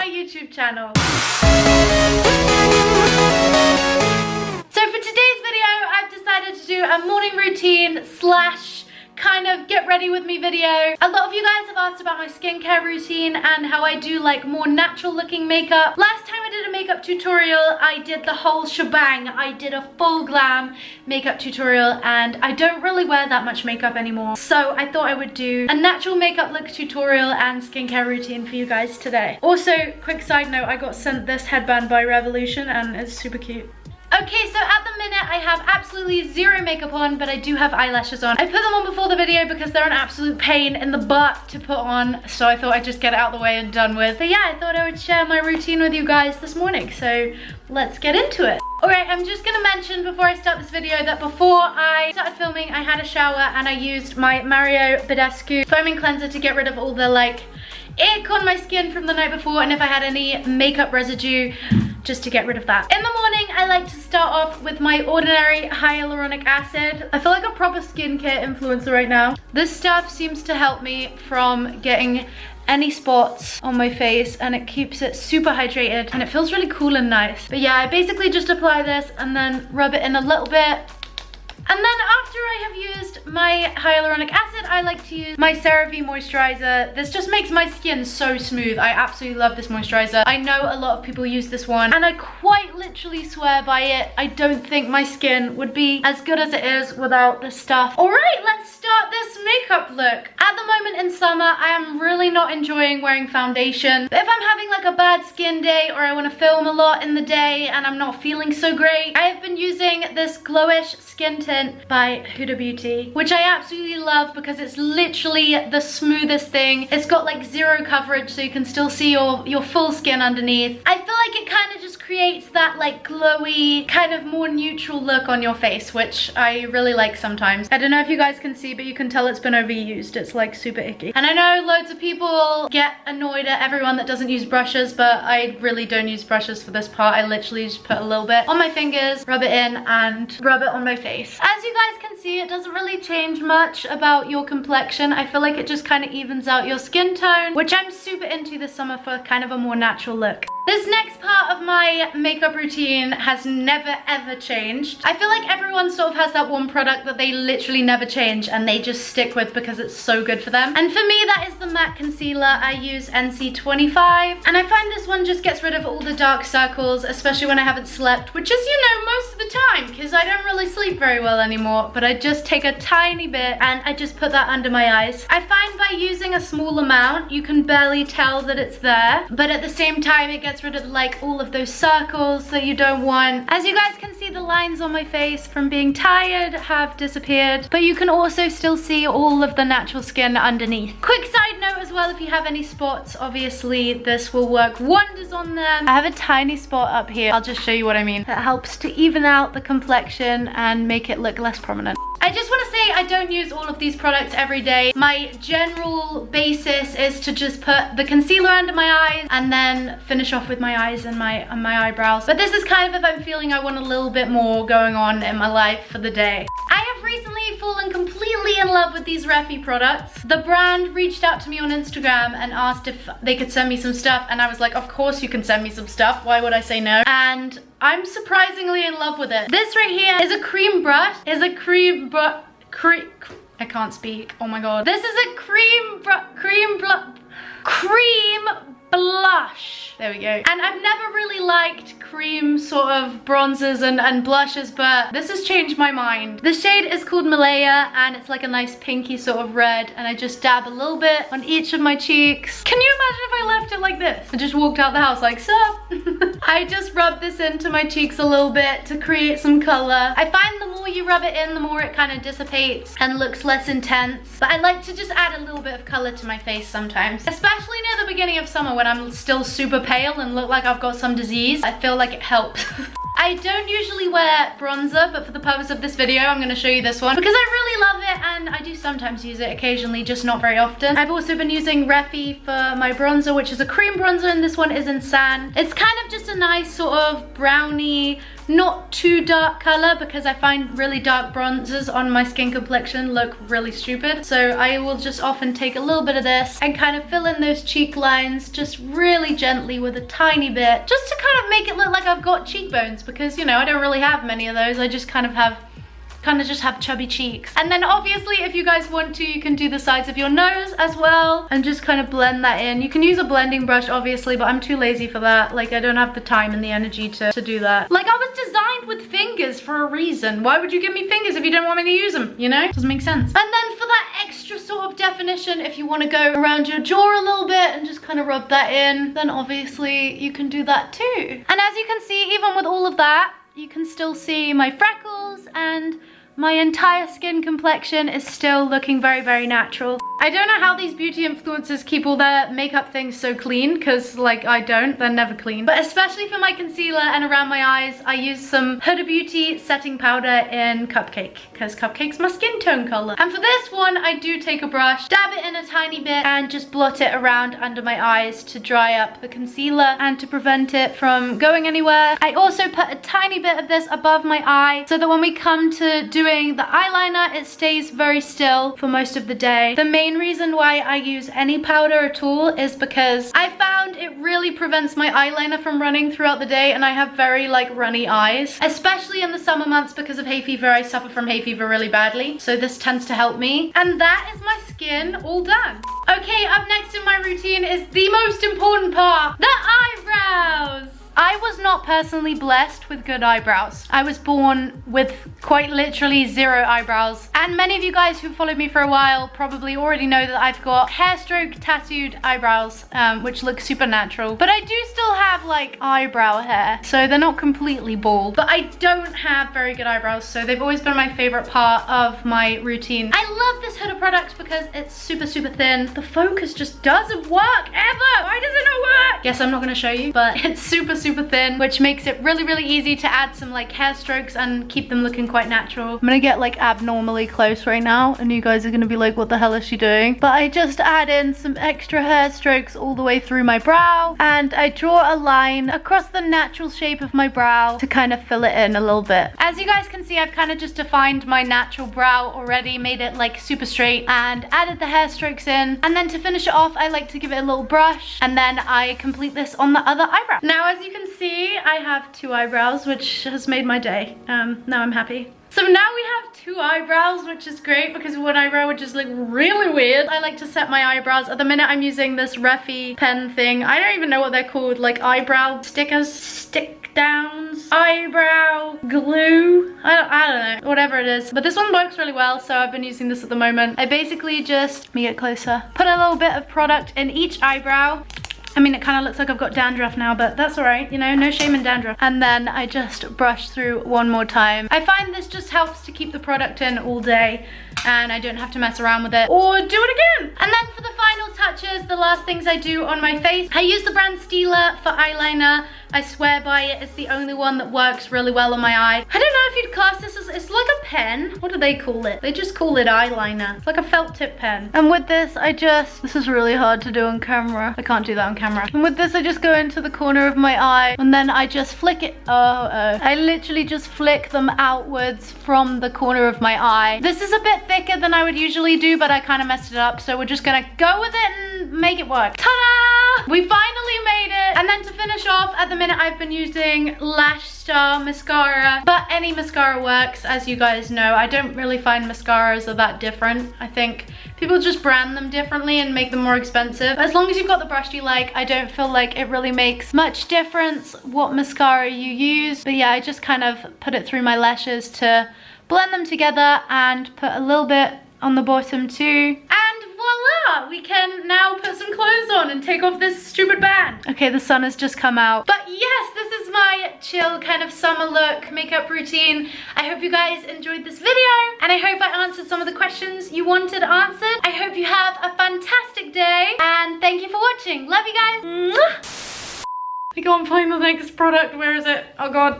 my YouTube channel. So for today's video, I've decided to do a morning routine slash kind of get ready with me video. A lot of you guys have asked about my skincare routine and how I do like more natural looking makeup. Last time I did a makeup tutorial, I did the whole shebang. I did a full glam makeup tutorial and I don't really wear that much makeup anymore. So I thought I would do a natural makeup look tutorial and skincare routine for you guys today. Also, quick side note, I got sent this headband by Revolution and it's super cute. Okay, so at the minute I have absolutely zero makeup on, but I do have eyelashes on. I put them on before the video because they're an absolute pain in the butt to put on, so I thought I'd just get it out of the way and done with. But yeah, I thought I would share my routine with you guys this morning, so let's get into it. Alright, I'm just gonna mention before I start this video that before I started filming, I had a shower and I used my Mario Badescu foaming cleanser to get rid of all the like ick on my skin from the night before, and if I had any makeup residue, just to get rid of that. In the morning, I like to start off with my ordinary hyaluronic acid. I feel like a proper skincare influencer right now. This stuff seems to help me from getting any spots on my face, and it keeps it super hydrated and it feels really cool and nice. But yeah, I basically just apply this and then rub it in a little bit. And then after I have used my hyaluronic acid, I like to use my CeraVe moisturizer. This just makes my skin so smooth. I absolutely love this moisturizer. I know a lot of people use this one and I quite literally swear by it. I don't think my skin would be as good as it is without this stuff. All right, let's start this makeup look. At the moment in summer, I am really not enjoying wearing foundation. But if I'm having like a bad skin day or I want to film a lot in the day and I'm not feeling so great, I have been using this Glowish skin tint by Huda Beauty, which I absolutely love because it's literally the smoothest thing. It's got like zero coverage, so you can still see your full skin underneath. I feel like it kind of just creates that like glowy, kind of more neutral look on your face, which I really like sometimes. I don't know if you guys can see, but you can tell it's been overused. It's like super icky. And I know loads of people get annoyed at everyone that doesn't use brushes, but I really don't use brushes for this part. I literally just put a little bit on my fingers, rub it in, and rub it on my face. As you guys can see, it doesn't really change much about your complexion. I feel like it just kind of evens out your skin tone, which I'm super into this summer for kind of a more natural look. This next part of my makeup routine has never ever changed. I feel like everyone sort of has that one product that they literally never change and they just stick with because it's so good for them. And for me, that is the matte concealer. I use NC25 and I find this one just gets rid of all the dark circles, especially when I haven't slept, which is, you know, most of the time because I don't really sleep very well anymore. But I just take a tiny bit and I just put that under my eyes. I find by using a small amount, you can barely tell that it's there, but at the same time, it gets rid of like all of those circles that you don't want. As you guys can see, the lines on my face from being tired have disappeared, but you can also still see all of the natural skin underneath. Quick side note as well, if you have any spots, obviously this will work wonders on them. I have a tiny spot up here. I'll just show you what I mean. It helps to even out the complexion and make it look less prominent. I just want to say I don't use all of these products every day. My general basis is to just put the concealer under my eyes and then finish off with my eyes and my eyebrows. But this is kind of if I'm feeling I want a little bit more going on in my life for the day. I have recently fallen completely in love with these Refi products. The brand reached out to me on Instagram and asked if they could send me some stuff, and I was like, of course you can send me some stuff. Why would I say no? And I'm surprisingly in love with it. This right here is a cream brush. I can't speak. Oh my god. This is a cream blush. There we go. And I've never really liked cream sort of bronzers and blushes, but this has changed my mind. The shade is called Malaya and it's like a nice pinky sort of red, and I just dab a little bit on each of my cheeks. Can you imagine if I left it like this? I just walked out the house like, sup? I just rub this into my cheeks a little bit to create some color. I find the more you rub it in, the more it kind of dissipates and looks less intense. But I like to just add a little bit of color to my face sometimes, especially near the beginning of summer when I'm still super pale and look like I've got some disease. I feel like it helps. I don't usually wear bronzer, but for the purpose of this video, I'm gonna show you this one because I really love it, and I do sometimes use it occasionally, just not very often. I've also been using Refi for my bronzer, which is a cream bronzer, and this one is in Sand. It's kind of just a nice sort of brownie, not too dark color because I find really dark bronzers on my skin complexion look really stupid. So I will just often take a little bit of this and kind of fill in those cheek lines just really gently with a tiny bit, just to kind of make it look like I've got cheekbones, because, you know, I don't really have many of those. I just kind of just have chubby cheeks. And then obviously if you guys want to, you can do the sides of your nose as well and just kind of blend that in. You can use a blending brush obviously, but I'm too lazy for that. Like, I don't have the time and the energy to do that. Like, I was designed with fingers for a reason. Why would you give me fingers if you don't want me to use them, you know? Doesn't make sense. And then for that extra sort of definition, if you want to go around your jaw a little bit and just kind of rub that in, then obviously you can do that too. And as you can see, even with all of that, you can still see my freckles, and my entire skin complexion is still looking very, very natural. I don't know how these beauty influencers keep all their makeup things so clean, because like I don't, they're never clean. But especially for my concealer and around my eyes, I use some Huda Beauty setting powder in Cupcake, because Cupcake's my skin tone color. And for this one, I do take a brush, dab it in a tiny bit, and just blot it around under my eyes to dry up the concealer and to prevent it from going anywhere. I also put a tiny bit of this above my eye so that when we come to doing the eyeliner, it stays very still for most of the day. The main reason why I use any powder at all is because I found it really prevents my eyeliner from running throughout the day, and I have very like runny eyes, especially in the summer months because of hay fever. I suffer from hay fever really badly, so this tends to help me. And that is my skin all done. Okay, up next in my routine is the most important part, the eyebrows. I was not personally blessed with good eyebrows. I was born with quite literally 0 eyebrows. And many of you guys who followed me for a while probably already know that I've got hair stroke tattooed eyebrows, which look super natural. But I do still have like eyebrow hair, so they're not completely bald. But I don't have very good eyebrows, so they've always been my favorite part of my routine. I love this Huda product because it's super, super thin. The focus just doesn't work ever. Why does it not work? Guess I'm not gonna show you, but it's super, super thin, which makes it really, really easy to add some like hair strokes and keep them looking quite natural. I'm gonna get like abnormally close right now, and you guys are gonna be like, what the hell is she doing? But I just add in some extra hair strokes all the way through my brow, and I draw a line across the natural shape of my brow to kind of fill it in a little bit. As you guys can see, I've kind of just defined my natural brow already, made it like super straight, and added the hair strokes in. And then to finish it off, I like to give it a little brush, and then I complete this on the other eyebrow. Now, as you can see, I have 2 eyebrows, which has made my day. Now I'm happy. So now we have 2 eyebrows, which is great because one eyebrow would just look really weird. I like to set my eyebrows. At the minute, I'm using this Refi pen thing. I don't even know what they're called, like eyebrow stickers, stick downs, eyebrow glue. I don't know, whatever it is. But this one works really well, so I've been using this at the moment. I basically just, let me get closer, put a little bit of product in each eyebrow. I mean, it kind of looks like I've got dandruff now, but that's all right, you know, no shame in dandruff. And then I just brush through one more time. I find this just helps to keep the product in all day, and I don't have to mess around with it or do it again. And then for the final touches, the last things I do on my face, I use the brand Stila for eyeliner. I swear by it. It's the only one that works really well on my eye. I don't know if you'd class this as, it's like a pen. What do they call it? They just call it eyeliner. It's like a felt tip pen. And with this, this is really hard to do on camera. I can't do that on camera. And with this, I just go into the corner of my eye, and then I just flick it. I literally just flick them outwards from the corner of my eye. This is a bit thicker than I would usually do, but I kind of messed it up. So we're just gonna go with it and make it work. Ta-da! We finally made it. And then to finish off, at the minute I've been using Lash Star mascara, but any mascara works, as you guys know. I don't really find mascaras are that different. I think people just brand them differently and make them more expensive. As long as you've got the brush you like, I don't feel like it really makes much difference what mascara you use. But yeah, I just kind of put it through my lashes to blend them together and put a little bit on the bottom too. And voila, we can now put some clothes on and take off this stupid band. Okay, the sun has just come out. But yes, this is my chill kind of summer look makeup routine. I hope you guys enjoyed this video, and I hope I answered some of the questions you wanted answered. I hope you have a fantastic day, and thank you for watching. Love you guys. Mwah! I can't find the next product. Where is it? Oh God.